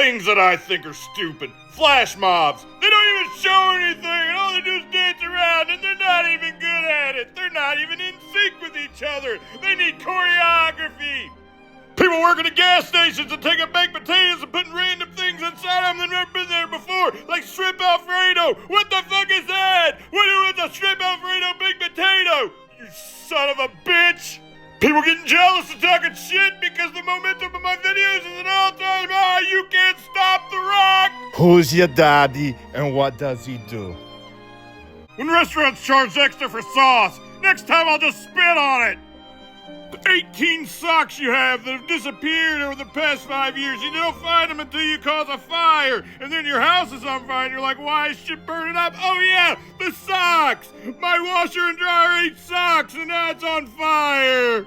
Things that I think are stupid. Flash mobs. They don't even show anything, and all they do is dance around, and they're not even good at it. They're not even in sync with each other. They need choreography. People working at gas stations and taking baked potatoes and putting random things inside them that never been there before, like shrimp Alfredo. What the fuck is that? What is a shrimp Alfredo baked potato? You son of a bitch! People getting jealous and talking shit because the momentum of my videos is an all-time high. You can't stop The Rock. Who's your daddy and what does he do? When restaurants charge extra for sauce, next time I'll just spit on it. The 18 socks you have that have disappeared over the past 5 years, you don't find them until you cause a fire, and then your house is on fire, and you're like, why is shit burning up? Oh yeah, the socks! My washer and dryer ate socks, and now it's on fire!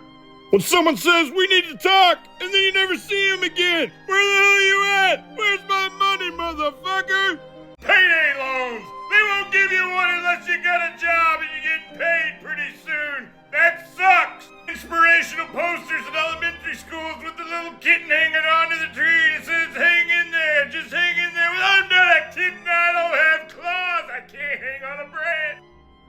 When someone says, we need to talk, and then you never see them again, where the hell are you at? Where's my money, motherfucker? Payday loans! They won't give you one unless you got a job and you get paid pretty soon. That sucks! Inspirational posters in elementary schools with the little kitten hanging onto the tree that says, hang in there, just hang in there. Well, I'm not a kitten, I don't have claws, I can't hang on a branch.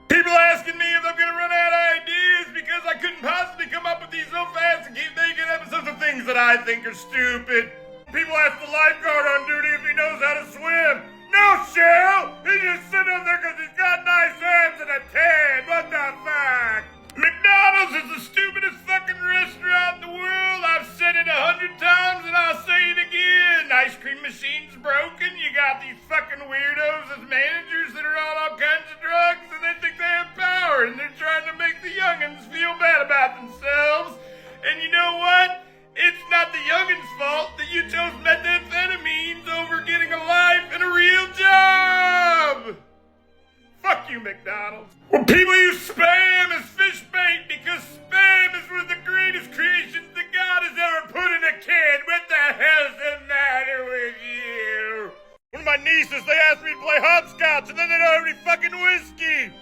People asking me if I'm gonna run out of ideas because I couldn't possibly come up with these so fast and keep making episodes of things that I think are stupid. People ask the lifeguard on duty if he knows how to swim. No, Cheryl! He's just sitting up there because he's got nice abs and a tan. What the fuck? McDonald's is the stupidest fucking restaurant in the world. I've said it 100 times and I'll say it again. Ice cream machine's broken. You got these fucking weirdos as managers that are on all kinds of drugs and they think they have power and they're trying to make the youngins feel bad about themselves. And you know what? It's not the youngins' fault that you chose methamphetamines over getting a life and a real job. Fuck you, McDonald's. Well, people use spam as fish bait because spam is one of the greatest creations that God has ever put in a kid. What the hell's the matter with you? One of my nieces, they asked me to play hopscotch and then they don't have any fucking whiskey.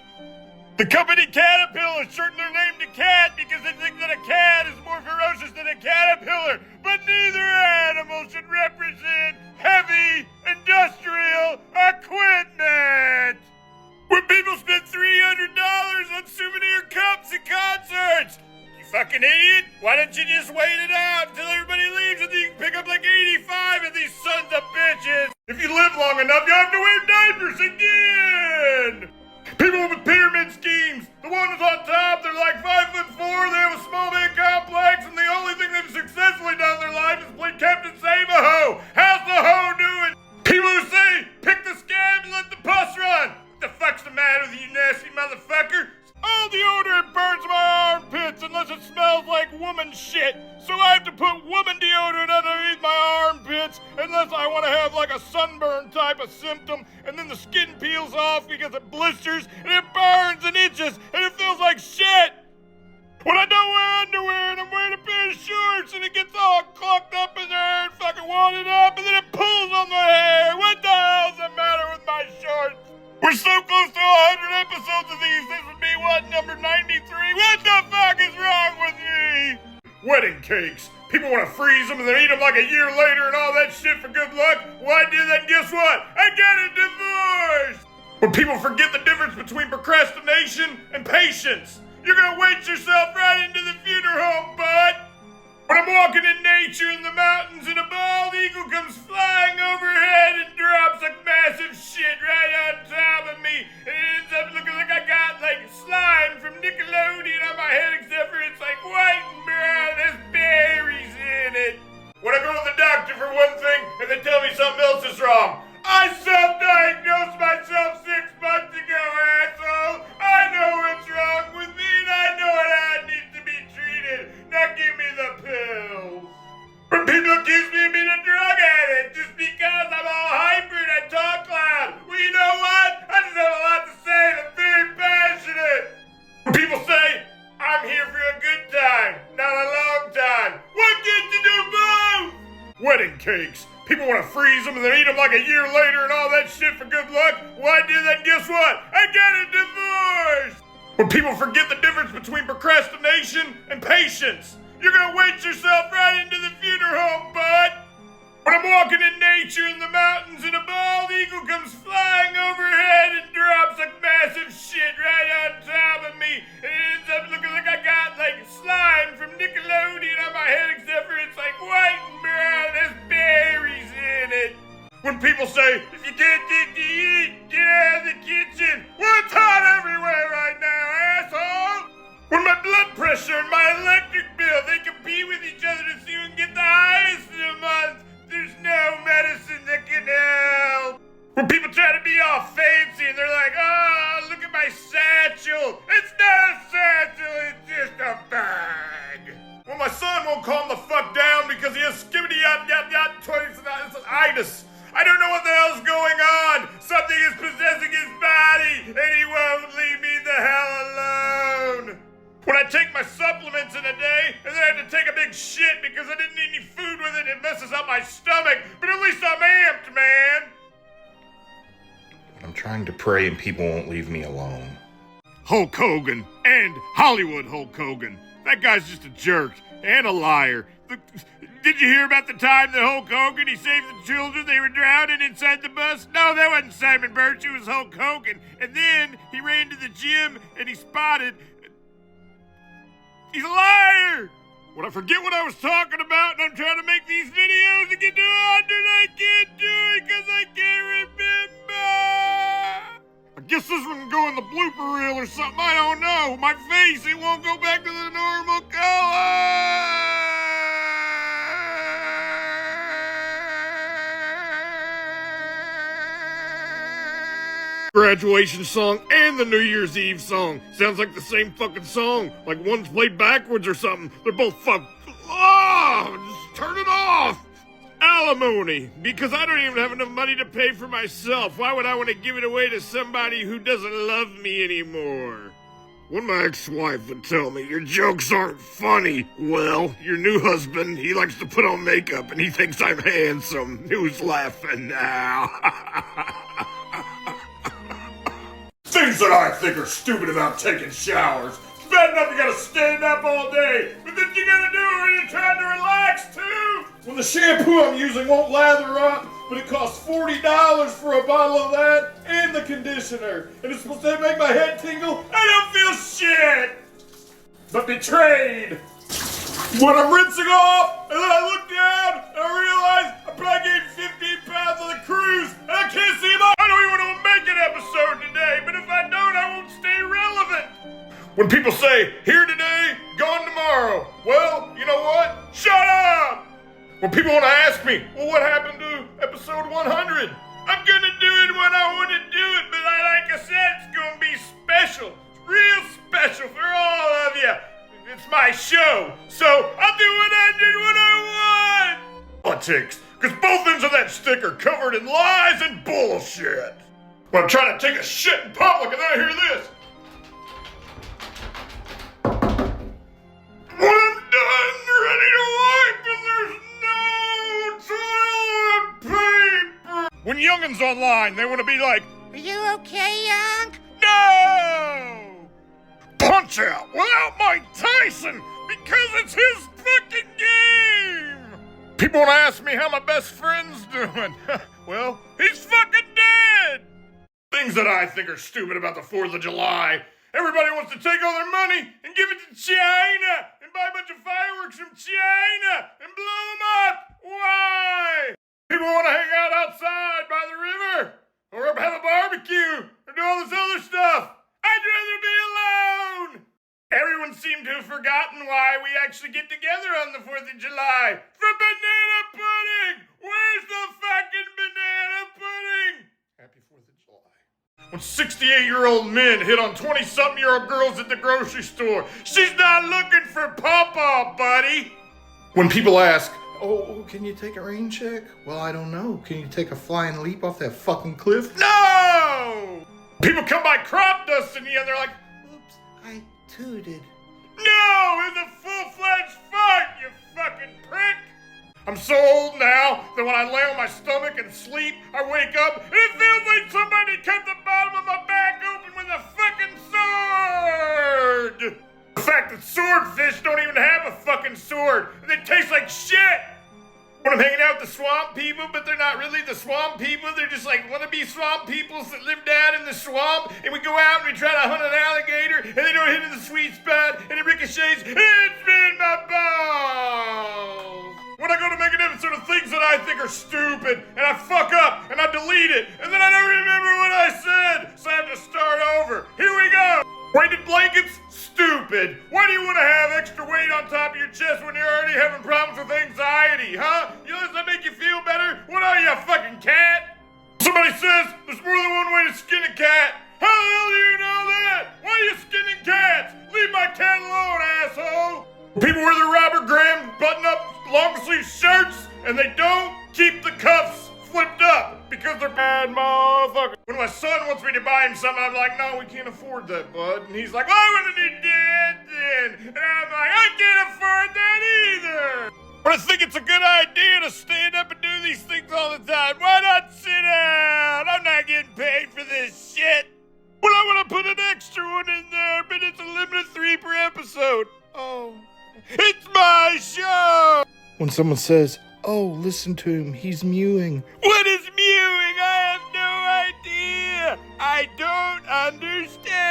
The company Caterpillar shortened their name to Cat because they think that a cat is more ferocious than a caterpillar. But neither animal should represent heavy industrial equipment. When people spend $300 on souvenir cups at concerts. You fucking idiot. Why don't you just wait it out until everybody leaves and then you can pick up like 85 of these sons of bitches. If you live long enough, you have to wear diapers again. People with pyramid schemes. The ones on top, they're like 5'4", they have a small man complex, and the only thing they've successfully done in their life is play Captain Save-A-Ho. How's the hoe doing? People who say, pick the scab and let the pus run. What the fuck's the matter with you, nasty motherfucker? All deodorant burns my armpits unless it smells like woman shit. So I have to put woman deodorant underneath my armpits unless I want to have like a sunburn type of symptom, and then the skin peels off because it blisters and it burns and itches and it feels like shit. When I don't wear underwear and I'm wearing a pair of shorts and it gets all clucked up in there and fucking wadded up and then it pulls on my hair. What the hell's the matter with my shorts? We're so close to 100 episodes of these. This would be what, number 93? What the fuck is wrong with me? Wedding cakes. People want to freeze them and then eat them like a year later and all that shit for good luck. Well, I did that and guess what? I got a divorce. When people forget the difference between procrastination and patience. You're gonna wait yourself right into the funeral home, bud. When I'm walking in nature in the mountains and a bald eagle comes flying overhead and drops a massive shit right on top of me, and it ends up looking like I got like slime from Nickelodeon on my head, except for it's like white and brown, there's berries in it. When I go to the doctor for one thing and they tell me something else is wrong, I self-diagnosed myself 6 months ago, asshole. I know what's wrong with me and I know how it needs to be treated. Now give me the pills. When people accuse me of being a drug addict just because I'm all hyper and I talk loud, well, you know what? I just have a lot to say and I'm very passionate. When people say, I'm here for a good time, not a long time, what gets you to both? Wedding cakes. People want to freeze them and then eat them like a year later and all that shit for good luck. Well, I did that and guess what? I got a divorce. When people forget the difference between procrastination and patience. You're gonna wait yourself right into the funeral home, bud. When I'm walking in nature in the mountains and a bald eagle comes flying overhead and drops a massive shit right on top of me, and it ends up looking like I got like slime from Nickelodeon on my head, except for it's like white and brown and has berries in it. When people say, if you can't get to eat, get out of the kitchen. Well, it's hot everywhere right now, asshole! When my blood pressure and my electric bill, they compete with each other to see who can get the highest in a month, there's no medicine that can help. When people try to be all fancy and they're like, oh, look at my satchel. It's not a satchel, it's just a bag. Well, my son won't calm the fuck down because he has skibbity-yap-yap-yap-itis. I don't know what the hell's going on. Something is possessing his body and he won't leave me the hell alone. When I take my supplements in a day, and then I have to take a big shit because I didn't eat any food with it, it messes up my stomach, but at least I'm amped, man! I'm trying to pray and people won't leave me alone. Hulk Hogan, and Hollywood Hulk Hogan. That guy's just a jerk, and a liar. Did you hear about the time that Hulk Hogan, he saved the children, they were drowning inside the bus? No, that wasn't Simon Birch, it was Hulk Hogan. And then he ran to the gym, and he spotted... He's a liar! When I forget what I was talking about and I'm trying to make these videos and get to 100, I can't do it because I can't remember! I guess this one can go in the blooper reel or something, I don't know. My face, it won't go back to the normal color! Graduation song and the New Year's Eve song. Sounds like the same fucking song. Like one's played backwards or something. They're both just turn it off. Alimony. Because I don't even have enough money to pay for myself. Why would I want to give it away to somebody who doesn't love me anymore? When my ex-wife would tell me, your jokes aren't funny. Well, your new husband, he likes to put on makeup and he thinks I'm handsome. Who's laughing now? Things that I think are stupid about taking showers. It's bad enough you gotta stand up all day, but then you gotta do it when you're trying to relax too. When the shampoo I'm using won't lather up, but it costs $40 for a bottle of that and the conditioner. And it's supposed to make my head tingle. I don't feel shit! But betrayed. When I'm rinsing off, and then I look down, and I realize I probably gained 15 pounds on the cruise, and I can't see my... I don't even want to make an episode today, but if I don't, I won't stay relevant. When people say, here today, gone tomorrow, well, you know what? Shut up! When people want to ask me, well, what happened to episode 100? I'm gonna do it when I want to do it, but like I said, it's gonna be special. It's real special for all of you. It's my show, so I'll do what I did when I want! Politics, because both ends of that stick are covered in lies and bullshit. When I'm trying to take a shit in public and then I hear this. When I'm done, ready to wipe and there's no toilet paper. When youngins online, they want to be like, Are you okay, Young? no! Punch Out without Mike Tyson because it's his fucking game! People want to ask me how my best friend's doing. Well, he's fucking dead! Things that I think are stupid about the 4th of July. Everybody wants to take all their money and give it to China and buy a bunch of fireworks from China and blow them up. Why? People want to hang out outside by the river or have a barbecue or do all this other stuff. I'd rather be alone! Everyone seemed to have forgotten why we actually get together on the 4th of July. For banana pudding! Where's the fucking banana pudding? Happy 4th of July. When 68-year-old men hit on 20-something-year-old girls at the grocery store, she's not looking for pawpaw, buddy! When people ask, Oh, can you take a rain check? Well, I don't know. Can you take a flying leap off that fucking cliff? no! People come by crop dusting you and they're like, Oops, I tooted. no, it's a full-fledged fight, you fucking prick! I'm so old now that when I lay on my stomach and sleep, I wake up and it feels like somebody cut the bottom of my back open with a fucking sword! The fact that swordfish don't even have a fucking sword and they taste like shit! When I'm hanging out with the swamp people, but they're not really the swamp people. They're just like wannabe swamp peoples that live down in the swamp. And we go out and we try to hunt an alligator, and they don't hit in the sweet spot, and it ricochets, and it's in my balls. When I go to make an episode of things that I think are stupid, and I fuck up, and I delete it, and then I don't remember what I said, so I have to start over. Here we go. Weighted blankets? Stupid. Why do you want to have extra weight on top of your chest when you're already having problems with anxiety, huh? Does that make you feel better? What are you, a fucking cat? Somebody says there's more than one way to skin a cat. How the hell do you know that? Why are you skinning cats? Leave my cat alone, asshole. People wear their Robert Graham button-up long-sleeve shirts, and they don't keep the cuffs flipped up because they're bad motherfuckers. When my son wants me to buy him something, I'm like, no, we can't afford that, bud. And he's like, well, I want to do that then. And I'm like, I can't afford that either. But I think it's a good idea to stand up and do these things all the time. Why not sit down? I'm not getting paid for this shit. Well, I want to put an extra one in there, but it's a limited 3 per episode. Oh, it's my show. When someone says, oh, listen to him, he's mewing. What is mewing? I have no idea. I don't understand.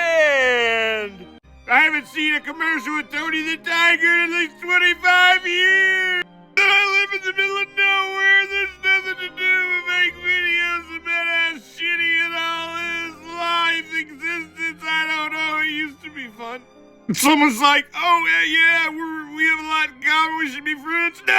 I haven't seen a commercial with Tony the Tiger in at least 25 years. And I live in the middle of nowhere. There's nothing to do but make videos about how shitty and all his life existence. I don't know. It used to be fun. Someone's like, oh, yeah, we have a lot in common. We should be friends. No!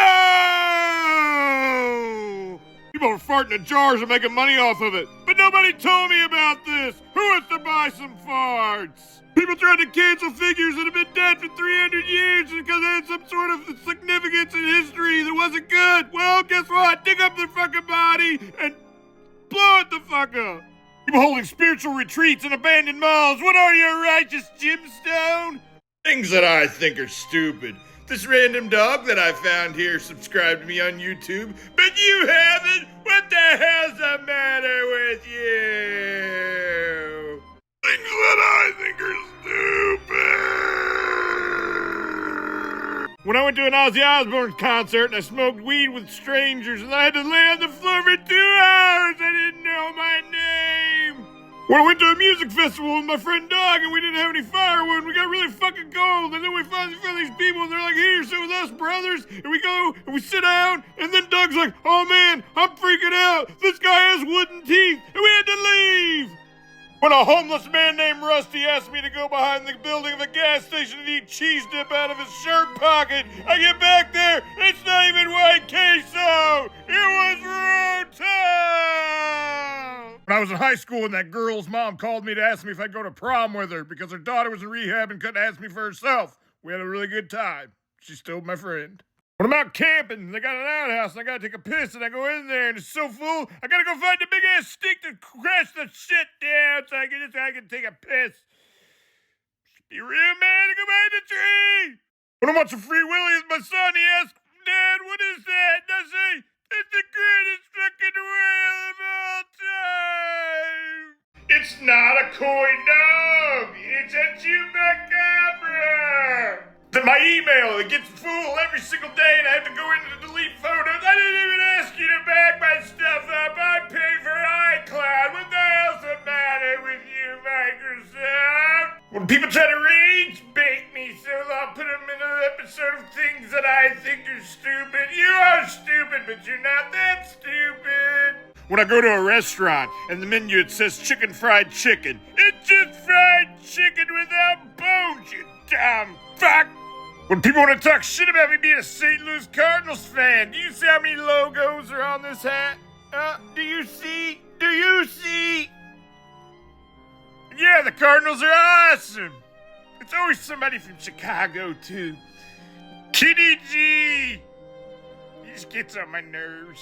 People are farting in jars and making money off of it. But nobody told me about this. Who wants to buy some farts? People tried to cancel figures that have been dead for 300 years because they had some sort of significance in history that wasn't good. Well, guess what? Dig up their fucking body and blow it the fuck up. People holding spiritual retreats in abandoned malls. What are you, a righteous gemstone? Things that I think are stupid. This random dog that I found here subscribed to me on YouTube, but you haven't? What the hell's the matter with you? Things that I think are stupid. When I went to an Ozzy Osbourne concert and I smoked weed with strangers and I had to lay on the floor for 2 hours, I didn't know my name. When I went to a music festival with my friend Doug and we didn't have any firewood, we got really fucking cold, and then we finally found these people and they're like, hey, you're sit with us, brothers, and we go and we sit down, and then Doug's like, oh man, I'm freaking out, this guy has wooden teeth, and we had to leave. When a homeless man named Rusty asked me to go behind the building of a gas station and eat cheese dip out of his shirt pocket, I get back there, it's not even white queso, it was Rotel. When I was in high school and that girl's mom called me to ask me if I'd go to prom with her because her daughter was in rehab and couldn't ask me for herself. We had a really good time. She's still my friend. When I'm out camping, they got an outhouse and I gotta take a piss and I go in there and it's so full, I gotta go find a big ass stick to crash the shit down so I can take a piss. Be real man to go behind the tree. When I'm watching Free Willy with my son, he asks, Dad, what is that? And I say, it's the greatest fucking whale of all time. It's not a coy dog. It's a chupacabra. Then my email, it gets full every single day and I have to go in to delete photos. I didn't even ask you to back my stuff up. I pay for iCloud. What the hell's the matter with you, Microsoft? When people try to rage bait me, so I'll put them in an episode of things that I think are stupid. You are stupid, but you're not that stupid. When I go to a restaurant and the menu it says chicken fried chicken, it's just fried chicken without bones, you dumb fuck. When people want to talk shit about me being a St. Louis Cardinals fan, do you see how many logos are on this hat? Do you see? Do you see? Yeah, the Cardinals are awesome. It's always somebody from Chicago, too. Kitty G. He just gets on my nerves.